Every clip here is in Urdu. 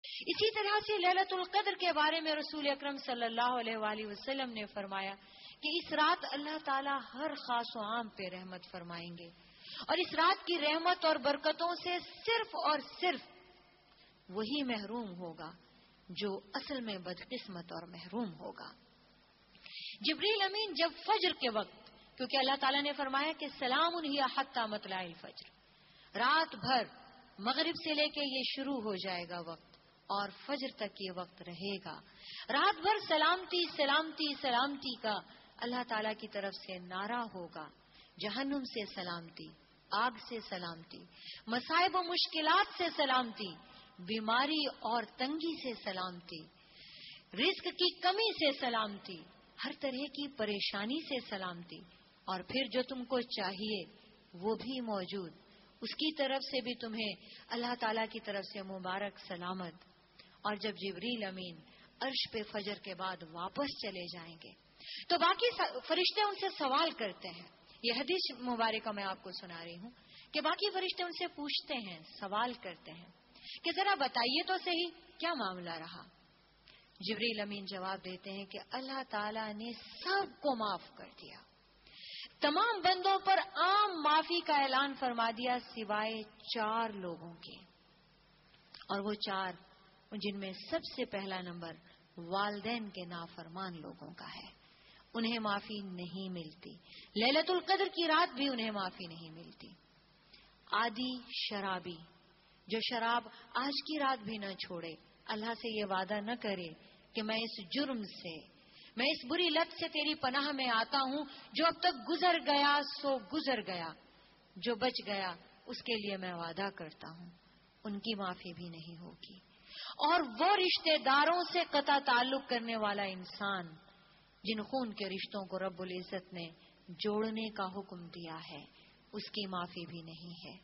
اسی طرح سے لیلۃ القدر کے بارے میں رسول اکرم صلی اللہ علیہ وآلہ وسلم نے فرمایا کہ اس رات اللہ تعالی ہر خاص و عام پہ رحمت فرمائیں گے، اور اس رات کی رحمت اور برکتوں سے صرف اور صرف وہی محروم ہوگا جو اصل میں بدقسمت اور محروم ہوگا۔ جبریل امین جب فجر کے وقت، کیونکہ اللہ تعالیٰ نے فرمایا کہ سلام ہی حتی مطلع الفجر، رات بھر مغرب سے لے کے یہ شروع ہو جائے گا وقت اور فجر تک یہ وقت رہے گا، رات بھر سلامتی سلامتی سلامتی کا اللہ تعالیٰ کی طرف سے نعرہ ہوگا، جہنم سے سلامتی، آگ سے سلامتی، مصائب و مشکلات سے سلامتی، بیماری اور تنگی سے سلامتی، رزق کی کمی سے سلامتی، ہر طرح کی پریشانی سے سلامتی، اور پھر جو تم کو چاہیے وہ بھی موجود، اس کی طرف سے بھی تمہیں اللہ تعالیٰ کی طرف سے مبارک سلامت۔ اور جب جبریل امین عرش پہ فجر کے بعد واپس چلے جائیں گے تو باقی فرشتے ان سے سوال کرتے ہیں، یہ حدیث مبارکہ میں آپ کو سنا رہی ہوں کہ باقی فرشتے ان سے پوچھتے ہیں، سوال کرتے ہیں کہ ذرا بتائیے تو صحیح کیا معاملہ رہا۔ جبریل امین جواب دیتے ہیں کہ اللہ تعالیٰ نے سب کو معاف کر دیا، تمام بندوں پر عام معافی کا اعلان فرما دیا سوائے 4 لوگوں کے، اور وہ 4 جن میں سب سے پہلا نمبر والدین کے نافرمان لوگوں کا ہے، انہیں معافی نہیں ملتی، لیلۃ القدر کی رات بھی انہیں معافی نہیں ملتی۔ عادی شرابی جو شراب آج کی رات بھی نہ چھوڑے، اللہ سے یہ وعدہ نہ کرے کہ میں اس جرم سے، میں اس بری لت سے تیری پناہ میں آتا ہوں، جو اب تک گزر گیا سو گزر گیا، جو بچ گیا اس کے لیے میں وعدہ کرتا ہوں، ان کی معافی بھی نہیں ہوگی۔ اور وہ رشتہ داروں سے قطع تعلق کرنے والا انسان جن خون کے رشتوں کو رب العزت نے جوڑنے کا حکم دیا ہے، اس کی معافی بھی نہیں ہے۔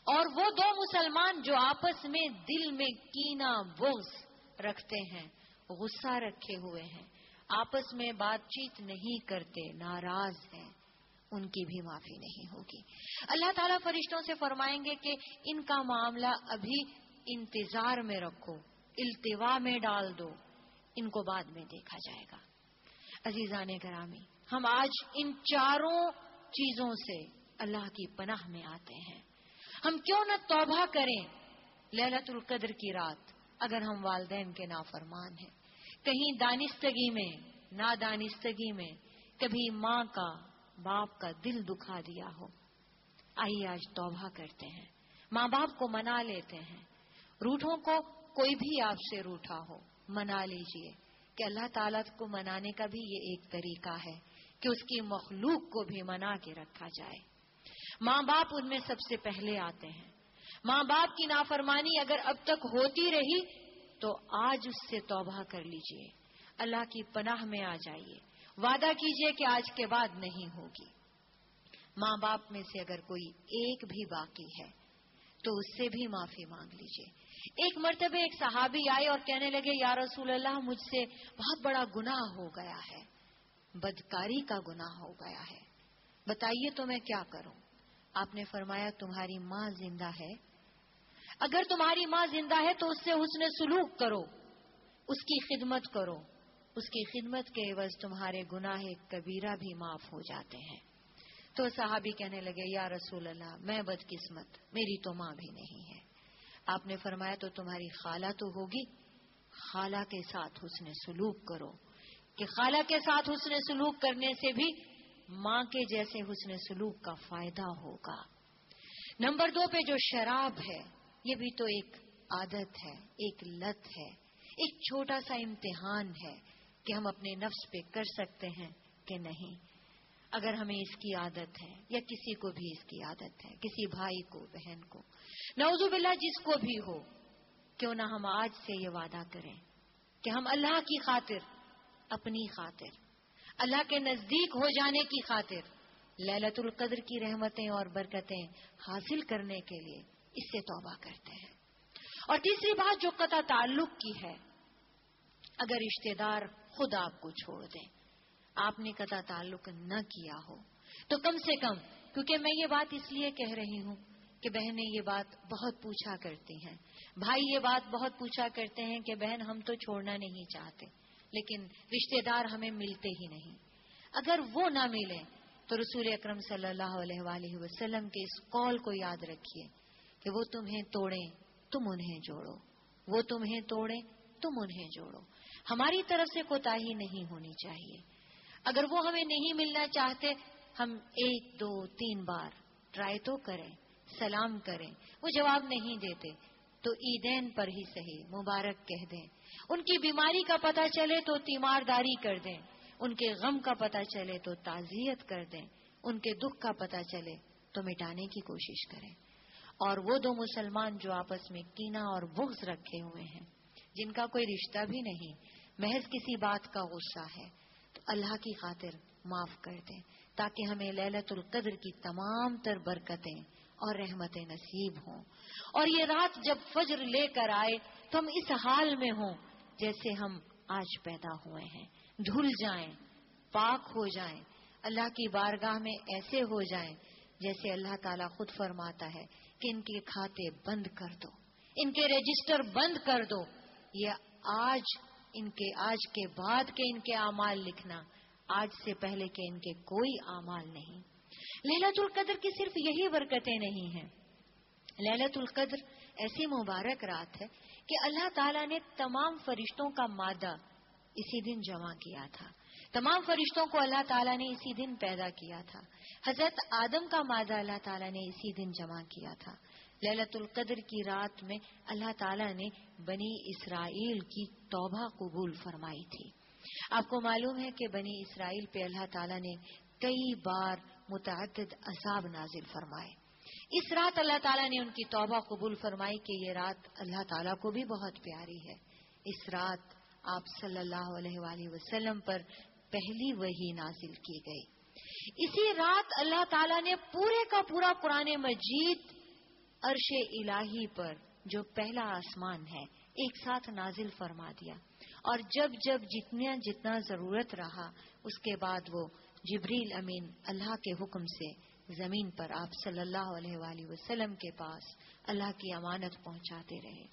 اور وہ 2 مسلمان جو آپس میں دل میں کینہ بغض رکھتے ہیں، غصہ رکھے ہوئے ہیں، آپس میں بات چیت نہیں کرتے، ناراض ہیں، ان کی بھی معافی نہیں ہوگی۔ اللہ تعالیٰ فرشتوں سے فرمائیں گے کہ ان کا معاملہ ابھی انتظار میں رکھو، التوا میں ڈال دو، ان کو بعد میں دیکھا جائے گا۔ عزیزان گرامی، ہم آج ان 4 چیزوں سے اللہ کی پناہ میں آتے ہیں۔ ہم کیوں نہ توبہ کریں لیلۃ القدر کی رات، اگر ہم والدین کے نافرمان ہیں، کہیں دانستگی میں نادانستگی میں کبھی ماں کا باپ کا دل دکھا دیا ہو، آئیے آج توبہ کرتے ہیں، ماں باپ کو منا لیتے ہیں، روٹھوں کو کوئی بھی آپ سے روٹھا ہو منا لیجئے، کہ اللہ تعالیٰ کو منانے کا بھی یہ ایک طریقہ ہے کہ اس کی مخلوق کو بھی منا کے رکھا جائے۔ ماں باپ ان میں سب سے پہلے آتے ہیں۔ ماں باپ کی نافرمانی اگر اب تک ہوتی رہی تو آج اس سے توبہ کر لیجئے، اللہ کی پناہ میں آ جائیے، وعدہ کیجئے کہ آج کے بعد نہیں ہوگی۔ ماں باپ میں سے اگر کوئی ایک بھی باقی ہے تو اس سے بھی معافی مانگ لیجئے۔ ایک مرتبہ ایک صحابی آئے اور کہنے لگے، یا رسول اللہ مجھ سے بہت بڑا گناہ ہو گیا ہے، بدکاری کا گناہ ہو گیا ہے، بتائیے تو میں کیا کروں؟ آپ نے فرمایا تمہاری ماں زندہ ہے، اگر تمہاری ماں زندہ ہے تو اس سے حسن سلوک کرو، اس کی خدمت کرو، اس کی خدمت کے عوض تمہارے گناہ کبیرہ بھی معاف ہو جاتے ہیں۔ تو صحابی کہنے لگے، یا رسول اللہ میں بدقسمت، میری تو ماں بھی نہیں ہے۔ آپ نے فرمایا تو تمہاری خالہ تو ہوگی، خالہ کے ساتھ حسن سلوک کرو، کہ خالہ کے ساتھ حسن سلوک کرنے سے بھی ماں کے جیسے حسن سلوک کا فائدہ ہوگا۔ نمبر 2 پہ جو شراب ہے، یہ بھی تو ایک عادت ہے، ایک لت ہے، ایک چھوٹا سا امتحان ہے کہ ہم اپنے نفس پہ کر سکتے ہیں کہ نہیں۔ اگر ہمیں اس کی عادت ہے یا کسی کو بھی اس کی عادت ہے، کسی بھائی کو، بہن کو، نعوذ باللہ جس کو بھی ہو، کیوں نہ ہم آج سے یہ وعدہ کریں کہ ہم اللہ کی خاطر، اپنی خاطر، اللہ کے نزدیک ہو جانے کی خاطر، لیلۃ القدر کی رحمتیں اور برکتیں حاصل کرنے کے لیے اس سے توبہ کرتے ہیں۔ اور تیسری بات جو قطع تعلق کی ہے، اگر رشتہ دار خود آپ کو چھوڑ دیں، آپ نے قطع تعلق نہ کیا ہو، تو کم سے کم، کیونکہ میں یہ بات اس لیے کہہ رہی ہوں کہ بہنیں یہ بات بہت پوچھا کرتی ہیں، بھائی یہ بات بہت پوچھا کرتے ہیں کہ بہن ہم تو چھوڑنا نہیں چاہتے لیکن رشتے دار ہمیں ملتے ہی نہیں۔ اگر وہ نہ ملیں تو رسول اکرم صلی اللہ علیہ وآلہ وسلم کے اس قول کو یاد رکھیے کہ وہ تمہیں توڑیں تم انہیں جوڑو، وہ تمہیں توڑیں تم انہیں جوڑو۔ ہماری طرف سے کوتاہی نہیں ہونی چاہیے۔ اگر وہ ہمیں نہیں ملنا چاہتے، ہم 1 2 3 بار ٹرائی تو کریں، سلام کریں، وہ جواب نہیں دیتے تو عیدین پر ہی صحیح مبارک کہہ دیں، ان کی بیماری کا پتہ چلے تو تیمارداری کر دیں، ان کے غم کا پتہ چلے تو تعزیت کر دیں، ان کے دکھ کا پتہ چلے تو مٹانے کی کوشش کریں۔ اور وہ 2 مسلمان جو آپس میں کینہ اور بغض رکھے ہوئے ہیں، جن کا کوئی رشتہ بھی نہیں، محض کسی بات کا غصہ ہے، تو اللہ کی خاطر معاف کر دیں تاکہ ہمیں لیلۃ القدر کی تمام تر برکتیں اور رحمتیں نصیب ہوں، اور یہ رات جب فجر لے کر آئے تو ہم اس حال میں ہوں جیسے ہم آج پیدا ہوئے ہیں، دھل جائیں، پاک ہو جائیں، اللہ کی بارگاہ میں ایسے ہو جائیں جیسے اللہ تعالیٰ خود فرماتا ہے کہ ان کے کھاتے بند کر دو، ان کے رجسٹر بند کر دو، یہ آج کے بعد کے ان کے اعمال لکھنا، آج سے پہلے کے ان کے کوئی اعمال نہیں۔ لیلۃ القدر کی صرف یہی برکتیں نہیں ہیں، لیلۃ القدر ایسی مبارک رات ہے کہ اللہ تعالیٰ نے تمام فرشتوں کا مادہ اسی دن جمع کیا تھا، تمام فرشتوں کو اللہ تعالیٰ نے اسی دن پیدا کیا تھا، حضرت آدم کا مادہ اللہ تعالیٰ نے اسی دن جمع کیا تھا۔ لیلۃ القدر کی رات میں اللہ تعالیٰ نے بنی اسرائیل کی توبہ قبول فرمائی تھی۔ آپ کو معلوم ہے کہ بنی اسرائیل پہ اللہ تعالیٰ نے کئی بار متعدد عذاب نازل فرمائے۔ اس رات اللہ تعالیٰ نے ان کی توبہ قبول فرمائی کہ یہ رات اللہ تعالیٰ کو بھی بہت پیاری ہے۔ اس رات آپ صلی اللہ علیہ وآلہ وسلم پر پہلی وحی نازل کی گئی۔ اسی رات اللہ تعالیٰ نے پورے کا پورا قرآن مجید عرش الہی پر جو پہلا آسمان ہے ایک ساتھ نازل فرما دیا، اور جب جتنا ضرورت رہا اس کے بعد وہ جبریل امین اللہ کے حکم سے زمین پر آپ صلی اللہ علیہ وآلہ وسلم کے پاس اللہ کی امانت پہنچاتے رہے۔